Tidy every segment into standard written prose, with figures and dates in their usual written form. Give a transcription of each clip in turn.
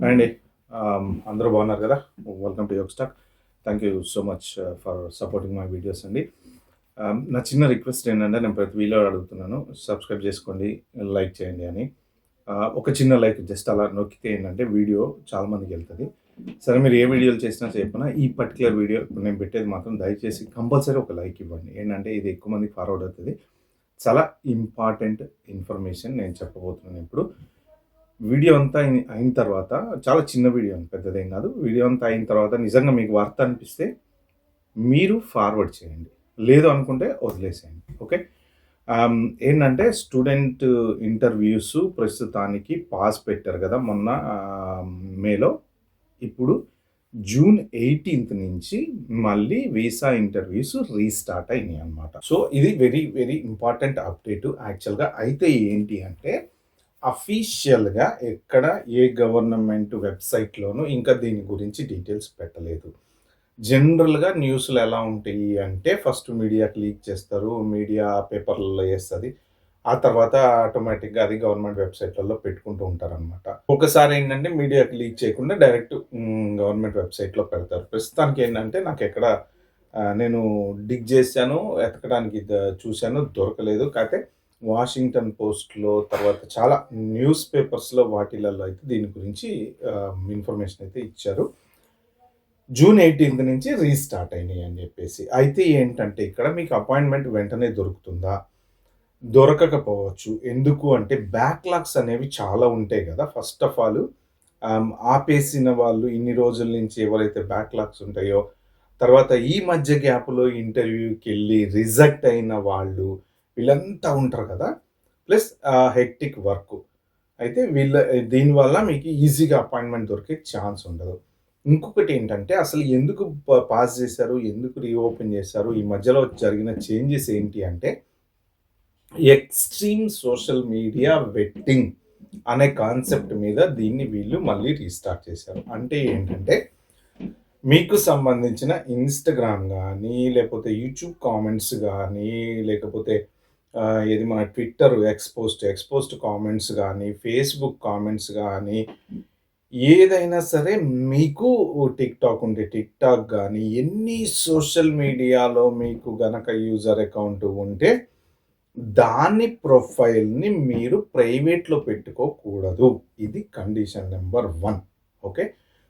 అండి. అందరూ బాగున్నారు కదా! వెల్కమ్ టు యోగ్ స్టాక్. Thank you so much for supporting my videos అండి. నా చిన్న రిక్వెస్ట్ ఏంటంటే నేను ప్రతి వీడియో అడుగుతున్నాను. సబ్స్క్రైబ్ చేసుకోండి, లైక్ చేయండి అని. ఒక చిన్న లైక్ జస్ట్ అలా నొక్కితే ఏంటంటే వీడియో చాలా మందికెళ్తది. సరే మీరు ఏ వీడియోలు చేసినా చేయకపోయినా ఈ పర్టిక్యులర్ వీడియో ఇప్పుడు నేను పెట్టేది మాత్రం దయచేసి కంపల్సరీ ఒక లైక్ ఇవ్వండి. ఏంటంటే ఇది ఎక్కువ మందికి ఫార్వర్డ్ అవుతది. చాలా ఇంపార్టెంట్ ఇన్ఫర్మేషన్ నేను చెప్పబోతున్నాను ఇప్పుడు. వీడియో అంతా అయిన తర్వాత చాలా చిన్న వీడియో అండి, పెద్దదేం కాదు. వీడియో అంతా అయిన తర్వాత నిజంగా మీకు వర్త్ అనిపిస్తే మీరు ఫార్వర్డ్ చేయండి. లేదు అనుకుంటే వదిలేసేయండి. ఓకే. ఏంటంటే స్టూడెంట్ ఇంటర్వ్యూస్ ప్రస్తుతానికి పాజ్ పెట్టారు కదా! మొన్న మేలో. ఇప్పుడు జూన్ 18 నుంచి మళ్ళీ వీసా ఇంటర్వ్యూస్ రీస్టార్ట్ అయినాయన్నమాట. సో, ఇది వెరీ, వెరీ ఇంపార్టెంట్ అప్డేట్ యాక్చువల్‌గా. అయితే ఏంటి అంటే అఫీషియల్‌గా ఎక్కడ ఏ గవర్నమెంట్ వెబ్‌సైట్‌లోనూ ఇంకా దీని గురించి డీటెయిల్స్ పెట్టలేదు. జనరల్‌గా న్యూస్‌లు ఎలా ఉంటాయి అంటే ఫస్ట్ మీడియాకి లీక్ చేస్తారు. మీడియా పేపర్‌లలో ఏస్తది. ఆ తర్వాత ఆటోమేటిక్‌గా అది గవర్నమెంట్ వెబ్‌సైట్‌లలో పెట్టుకుంటూ ఉంటారనమాట. ఒకసారి ఏంటంటే మీడియాకి లీక్ చేయకుండా డైరెక్ట్ గవర్నమెంట్ వెబ్‌సైట్‌లో పెడతారు. ప్రస్తుతానికి ఏంటంటే నాకెక్కడ నేను డిగ్ చేశాను, ఎతకడానికి చూశాను, దొరకలేదు. కాకపోతే వాషింగ్టన్ పోస్ట్‌లో తర్వాత చాలా న్యూస్ పేపర్స్‌లో వాటిలలో అయితే దీని గురించి ఇన్ఫర్మేషన్ అయితే ఇచ్చారు. జూన్ 18 నుంచి రీస్టార్ట్ అయినాయి అని చెప్పేసి. అయితే ఏంటంటే ఇక్కడ మీకు అపాయింట్‌మెంట్ వెంటనే దొరుకుతుందా? దొరకకపోవచ్చు. ఎందుకు అంటే బ్యాక్‌లాగ్స్ అనేవి చాలా ఉంటాయి గదా! ఫస్ట్ ఆఫ్ ఆల్ ఆపేసిన వాళ్ళు ఇన్ని రోజుల నుంచి ఎవరైతే బ్యాక్‌లాగ్స్ ఉంటాయో, తర్వాత ఈ మధ్య గ్యాప్‌లో ఇంటర్వ్యూకెళ్ళి రిజెక్ట్ అయిన వాళ్ళు, వీళ్ళంతా ఉంటారు కదా! Plus hectic work. అయితే దీనివల్ల మీకు ఈజీగా అపాయింట్‌మెంట్ దొరికే ఛాన్స్ ఉండదు. ఇంకొకటేంటంటే అసలు ఎందుకు పాస్ చేశారు? ఎందుకు రీఓపెన్ చేశారు? ఈ మధ్యలో జరిగిన చేంజెస్ ఏంటి అంటే ఎక్స్‌ట్రీమ్ సోషల్ మీడియా వెట్టింగ్ అనే కాన్సెప్ట్ మీద దీన్ని వీళ్ళు మళ్ళీ రీస్టార్ట్ చేశారు. అంటే ఏంటంటే, మీకు సంబంధించిన ఇన్‌స్టాగ్రామ్ గానీ, లేకపోతే యూట్యూబ్ కామెంట్స్ గానీ, లేకపోతే ఏది మన ట్విట్టర్ ఎక్స్‌పోస్ట్ కామెంట్స్ గానీ, ఫేస్‌బుక్ కామెంట్స్ గానీ, ఏదైనా సరే మీకు టిక్‌టాక్ ఉంటే టిక్‌టాక్ గానీ, ఎన్ని సోషల్ మీడియాలో మీకు గనక యూజర్ అకౌంట్ ఉంటే దాని ప్రొఫైల్‌ని మీరు ప్రైవేట్‌లో పెట్టుకోకూడదు. ఇది కండిషన్ నంబర్ 1. ఓకే.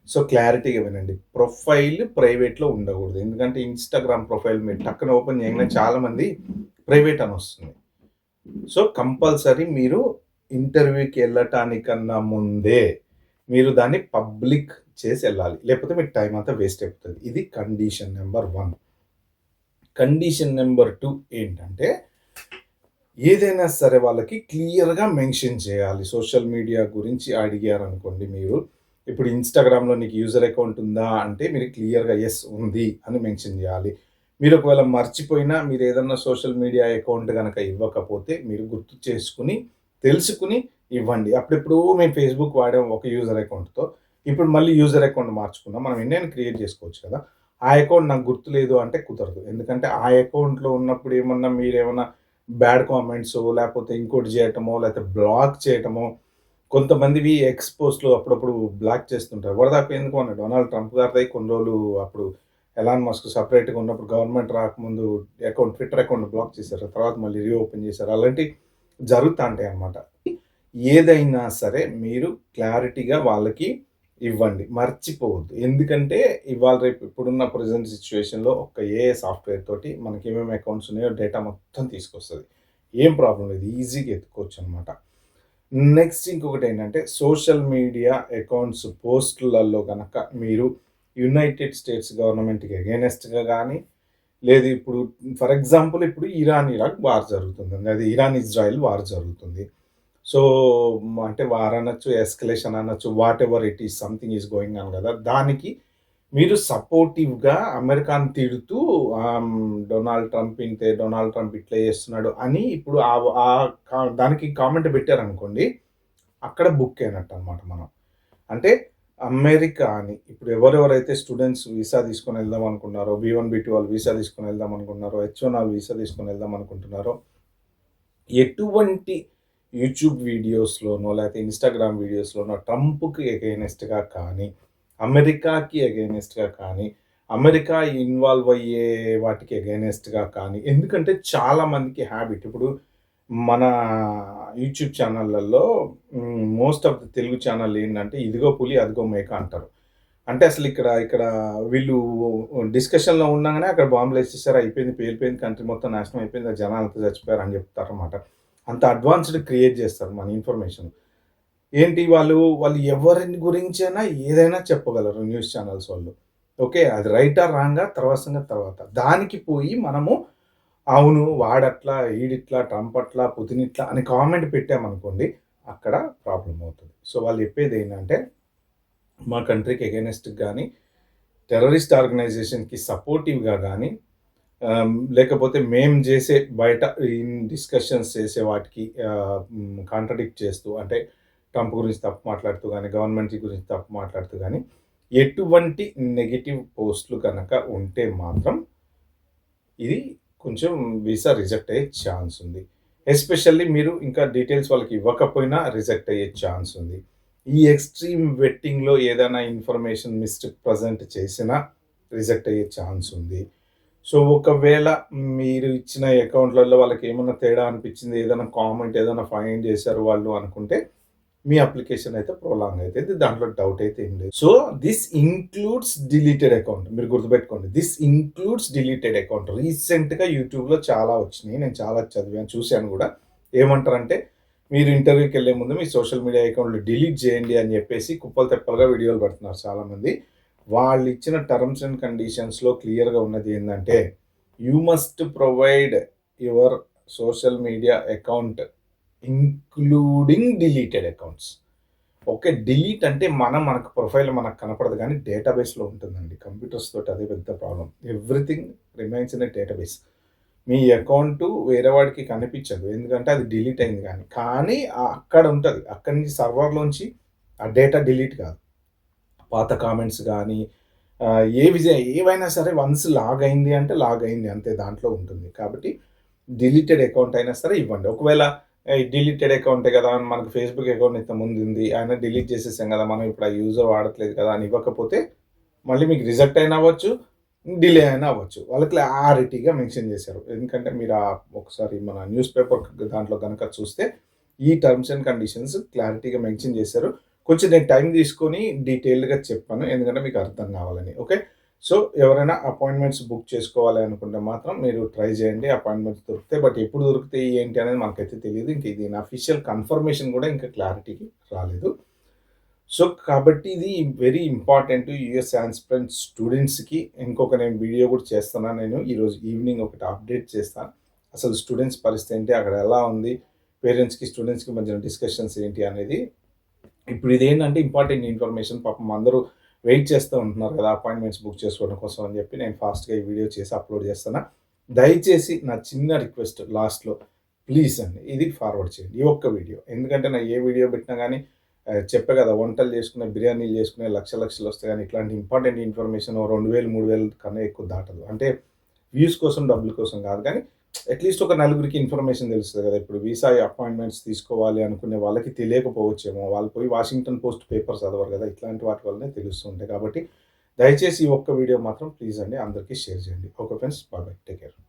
సో, క్లారిటీగా వినండి. ప్రొఫైల్ ప్రైవేట్‌లో ఉండకూడదు. ఎందుకంటే ఇన్‌స్టాగ్రామ్ ప్రొఫైల్ మీరు టక్కున ఓపెన్ చేయంగానే చాలామంది ప్రైవేట్ అని వస్తుంది. సో, కంపల్సరీ మీరు ఇంటర్వ్యూకెళ్ళటానికన్నా ముందే మీరు దాన్ని పబ్లిక్ చేసెళ్ళాలి. లేకపోతే మీ టైమ్ అంతా వేస్ట్ అయిపోతది. ఇది కండిషన్ నంబర్ 1. కండిషన్ నంబర్ 2 ఏంటంటే ఏదైనా సరే వాళ్ళకి క్లియర్‌గా మెన్షన్ చేయాలి. సోషల్ మీడియా గురించి అడిగారనుకోండి మీరు. ఇప్పుడు ఇన్‌స్టాగ్రామ్‌లో నీకు యూజర్ అకౌంట్ ఉందా? అంటే మీరు క్లియర్‌గా యెస్ ఉంది అని మెన్షన్ చేయాలి. మీరు ఒకవేళ మర్చిపోయినా మీరేదన్నా సోషల్ మీడియా అకౌంట్ గనక ఇవ్వకపోతే మీరు గుర్తు చేసుకొని, తెలుసుకొని ఇవ్వండి. అప్పుడెప్పుడో మేము ఫేస్‌బుక్ వాడాం ఒక యూజర్ అకౌంట్‌తో. ఇప్పుడు మళ్ళీ యూజర్ అకౌంట్ మార్చుకున్నాం. మనం ఎన్నైనా క్రియేట్ చేసుకోవచ్చు కదా! ఆ అకౌంట్ నాకు గుర్తులేదు అంటే కుదరదు. ఎందుకంటే ఆ అకౌంట్‌లో ఉన్నప్పుడు మీరేమన్నా బ్యాడ్ కామెంట్సో, లేపోతే ఇంకోటి జేయటమో, లేతే బ్లాక్ చేయటమో, కొంతమందివి ఎక్స్ పోస్ట్‌లు అప్పుడప్పుడు బ్లాక్ చేస్తుంటారు. వరదాకా ఎందుకు మొన్న డొనాల్డ్ ట్రంప్ గారిదై కొన్ని రోజులు అప్పుడు ఎలాన్ మస్క్ సెపరేట్‌గా ఉన్నప్పుడు గవర్నమెంట్ రాకముందు ట్విట్టర్ అకౌంట్ బ్లాక్ చేశారు. తర్వాత మళ్ళీ రీఓపెన్ చేశారు. అలాంటివి జరుగుతాంటాయన్నమాట. ఏదైనా సరే మీరు క్లారిటీగా వాళ్ళకి ఇవ్వండి. మర్చిపోవద్దు. ఎందుకంటే ఇవాళ రేపు ఇప్పుడున్న ప్రెజెంట్ సిట్యుయేషన్‌లో ఒక ఏఐ సాఫ్ట్‌వేర్ తోటి మనకేమేమి అకౌంట్స్ ఉన్నాయో డేటా మొత్తం తీసుకొస్తది. ఏం ప్రాబ్లమ్ లేదు. ఈజీగా ఎత్తుకోవచ్చనమాట. నెక్స్ట్ ఇంకొకటేంటంటే సోషల్ మీడియా అకౌంట్స్ పోస్ట్‌లలో గనక మీరు యునైటెడ్ స్టేట్స్ గవర్నమెంట్‌కి అగైనెస్ట్‌గా గాని, లేదు ఇప్పుడు ఫర్ ఎగ్జాంపుల్ ఇప్పుడు ఇరాన్, ఇరాక్ వార్ జరుగుతుందండి. అది ఇరాన్, ఇజ్రాయెల్ వార్ జరుగుతుంది. సో, అంటే వార్ అనొచ్చు, ఎస్కలేషన్ అనొచ్చు, whatever it is something is going on గదా! దానికి మీరు సపోర్టివ్‌గా అమెరికాని తిడుతూ డొనాల్డ్ ట్రంప్ ఇంతే, డొనాల్డ్ ట్రంప్ ఇట్లా చేస్తున్నాడు అని ఇప్పుడు ఆవ్ ఆహ్, కా దానికి కామెంట్ పెట్టారనుకోండి, అక్కడ బుక్ అయినట్టనమాట మనం. అంటే అమెరికా అని ఇప్పుడు ఎవరెవరైతే స్టూడెంట్స్ వీసా తీసుకొని వెళ్దాం అనుకున్నారో, బీ1, బీ2 వాళ్ళు వీసా తీసుకొని వెళ్దాం అనుకున్నారో, హెచ్1 వాళ్ళు వీసా తీసుకొని వెళ్దాం అనుకుంటున్నారో, ఎటువంటి యూట్యూబ్ వీడియోస్‌లోనో, లేకపోతే ఇన్‌స్టాగ్రామ్ వీడియోస్‌లోనో ట్రంప్‌కి ఎగైనెస్ట్‌గా కానీ, అమెరికాకి ఎగైనెస్ట్‌గా కానీ, అమెరికా ఇన్వాల్వ్ అయ్యే వాటికి ఎగైనెస్ట్‌గా కానీ, ఎందుకంటే చాలా మందికి హ్యాబిట్. ఇప్పుడు మన యూట్యూబ్ ఛానళ్ళల్లో most of the Telugu channel ఏంటంటే, ఇదిగో పులి, అదిగో మేక అంటారు. అంటే అసలు ఇక్కడ వీళ్ళు డిస్కషన్‌లో ఉండంగానే అక్కడ బాంబులేసేసారు. అయిపోయింది, పేలిపోయింది, కంట్రీ మొత్తం నాశనం అయిపోయింది. జనాలంతా చచ్చిపోయారు అని చెప్తారనమాట. అంత అడ్వాన్స్‌డ్ క్రియేట్ చేస్తారు మన ఇన్ఫర్మేషన్. ఏంటి వాళ్ళు ఎవరి గురించైనా ఏదైనా చెప్పగలరు న్యూస్ ఛానెల్స్ వాళ్ళు. ఓకే. అది రైటా? రాంగా? తర్వాత సంగతి తర్వాత. దానికి పోయి మనము అవును వాడట్లా, ఈడిట్లా, ట్రంప్ అట్లా, పుతిన్ ఇట్లా అని కామెంట్ పెట్టామనుకోండి, అక్కడ ప్రాబ్లమ్ అవుతది. సో వాళ్ళు చెప్పేదేంటంటే మా కంట్రీకి ఎగైనెస్ట్‌గా గాని, టెర్రరిస్ట్ ఆర్గనైజేషన్‌కి సపోర్టివ్‌గా గాని, లేకపోతే మేము జేసే బయట డిస్కషన్స్ చేసే వాటికి కాంట్రడిక్ట్ చేస్తూ అంటే ట్రంప్ గురించి తప్పు మాట్లాడుతూ గాని, గవర్నమెంట్ గురించి తప్పు మాట్లాడుతూ గాని, ఎటువంటి నెగెటివ్ పోస్ట్‌లు గనక ఉంటే మాత్రం ఇది కొంచెం వీసా రిజెక్ట్ అయ్యే ఛాన్స్ ఉంది. ఎస్పెషల్లీ మీరు ఇంకా డీటెయిల్స్ వాళ్ళకి ఇవ్వకపోయినా రిజెక్ట్ అయ్యే ఛాన్స్ ఉంది. ఈ ఎక్స్‌ట్రీమ్ వెట్టింగ్‌లో ఏదైనా ఇన్ఫర్మేషన్ మిస్‌ప్రెజెంట్ చేసినా రిజెక్ట్ అయ్యే ఛాన్స్ ఉంది. సో, ఒకవేళ మీరు ఇచ్చిన అకౌంట్‌లలో వాళ్ళకేమన్నా తేడా అనిపిచ్చింది, ఏదైనా కామెంట్ ఏదైనా ఫైండ్ చేశారు వాళ్ళు అనుకుంటే, మీ అప్లికేషన్ అయితే ప్రొలాంగ్ అయితది. దాంట్లో డౌట్ అయితే ఏం లేదు. So, this includes deleted account. మీరు గుర్తుపెట్టుకోండి. This includes deleted account. రీసెంట్‌గా యూట్యూబ్‌లో చాలా వచ్చినియి. నేను చాలా చదివాను, చూసాను గూడా. ఏమంటారంటే, మీరు ఇంటర్వ్యూకెళ్ళే ముందు మీ సోషల్ మీడియా అకౌంట్‌లు డిలీట్ చేయండి అని చెప్పేసి కుప్పలు తెప్పలుగా వీడియోలు పెడుతున్నారు చాలామంది. వాళ్ళిచ్చిన టర్మ్స్ అండ్ కండిషన్స్‌లో క్లియర్‌గా ఉన్నది ఏందంటే, you must provide your social media account including deleted accounts. Okay. Delete అంటే మనకు ప్రొఫైల్ మనకు కనపడదు గానీ డేటాబేస్‌లో ఉంటుందండి. కంప్యూటర్స్ తోటి అదే పెద్ద problem. Everything remains in a database. Me account వేరే వాడికి కనిపించదు. ఎందుకంటే అది డిలీట్ అయింది గానీ. కానీ అక్కడ ఉంటది. అక్కడి నుంచి సర్వర్‌లోంచి ఆ డేటా డిలీట్ కాదు. పాత కామెంట్స్ గానీ ఏవైనా సరే వన్స్ లాగ్ అయింది అంటే లాగ్ అయింది అంతే, దాంట్లో ఉంటుంది. కాబట్టి డిలీటెడ్ అకౌంట్ అయినా సరే ఇవ్వండి. ఒకవేళ డిలీటెడ్ అకౌంటే కదా! మనకు ఫేస్‌బుక్ అకౌంట్ ఇంతకుముందు ఉంది. అయినా డిలీట్ చేసేసాం కదా! మనం ఇప్పుడు ఆ యూజర్ వాడట్లేదు కదా! అని ఇవ్వకపోతే మళ్ళీ మీకు రిజెక్ట్ అయినా అవ్వచ్చు, డిలే అయినా అవ్వచ్చు. వాళ్ళు క్లారిటీగా మెన్షన్ చేశారు. ఎందుకంటే మీరు ఒకసారి మన న్యూస్ పేపర్ దాంట్లో గనక చూస్తే ఈ టర్మ్స్ అండ్ కండిషన్స్ క్లారిటీగా మెన్షన్ చేశారు. కొంచెం నేను టైం తీసుకొని డీటెయిల్డ్‌గా చెప్పాను. ఎందుకంటే మీకు అర్థం కావాలని. ఓకే. సో, ఎవరైనా అపాయింట్‌మెంట్స్ బుక్ చేసుకోవాలి అనుకుంటే మాత్రం మీరు ట్రై చేయండి. అపాయింట్‌మెంట్స్ దొరుకుతాయి. బట్ ఎప్పుడు దొరుకుతాయి ఏంటి అనేది మనకైతే తెలీదు. ఇంక దీని అఫీషియల్ కన్ఫర్మేషన్ కూడా ఇంకా క్లారిటీకి రాలేదు. సో, కాబట్టి ఇది వెరీ ఇంపార్టెంట్ యూఎస్ యాస్పిరెంట్ స్టూడెంట్స్‌కి. ఇంకొక నేను వీడియో కూడా చేస్తున్నాను నేను. ఈరోజు ఈవినింగ్ ఒకటి అప్డేట్ చేస్తాను. అసలు స్టూడెంట్స్ పరిస్థితి ఏంటి? అక్కడ ఎలా ఉంది? పేరెంట్స్‌కి, స్టూడెంట్స్‌కి మధ్యన డిస్కషన్స్ ఏంటి అనేది. ఇప్పుడు ఇదేంటంటే ఇంపార్టెంట్ ఇన్ఫర్మేషన్. పాపం అందరూ వెయిట్ చేస్తూ ఉంటున్నారు కదా! అపాయింట్‌మెంట్స్ బుక్ చేసుకోవడం కోసం అని చెప్పి నేను ఫాస్ట్‌గా ఈ వీడియో చేసి అప్‌లోడ్ చేస్తున్నా. దయచేసి నా చిన్న రిక్వెస్ట్ లాస్ట్‌లో ప్లీజ్ అండి ఇది ఫార్వర్డ్ చేయండి. ఈ ఒక్క వీడియో. ఎందుకంటే నేను ఏ వీడియో పెట్టినా గానీ చెప్పా కదా! వంటలు చేసుకునే, బిర్యానీలు చేసుకునే లక్షలు వస్తాయి గానీ ఇట్లాంటి ఇంపార్టెంట్ ఇన్ఫర్మేషన్ 2000, 3000 కన్నా ఎక్కువ దాటదు. అంటే వ్యూస్ కోసం, డబ్బుల కోసం కాదు కానీ అట్‌లీస్ట్ ఒక నలుగురికి ఇన్ఫర్మేషన్ తెలుస్తది కదా! ఇప్పుడు వీసా అపాయింట్‌మెంట్స్ తీసుకోవాలి అనుకునే వాళ్ళకి తెలియకపోవచ్చేమో. వాళ్ళు పోయి వాషింగ్టన్ పోస్ట్ పేపర్ చదవరు కదా! ఇట్లాంటి వాటి వల్లనే తెలుస్తూ ఉంటాయి. కాబట్టి దయచేసి ఈ ఒక్క వీడియో మాత్రం ప్లీజ్ అండి అందరికీ షేర్ చేయండి. Okay friends. Bye bye. Take care.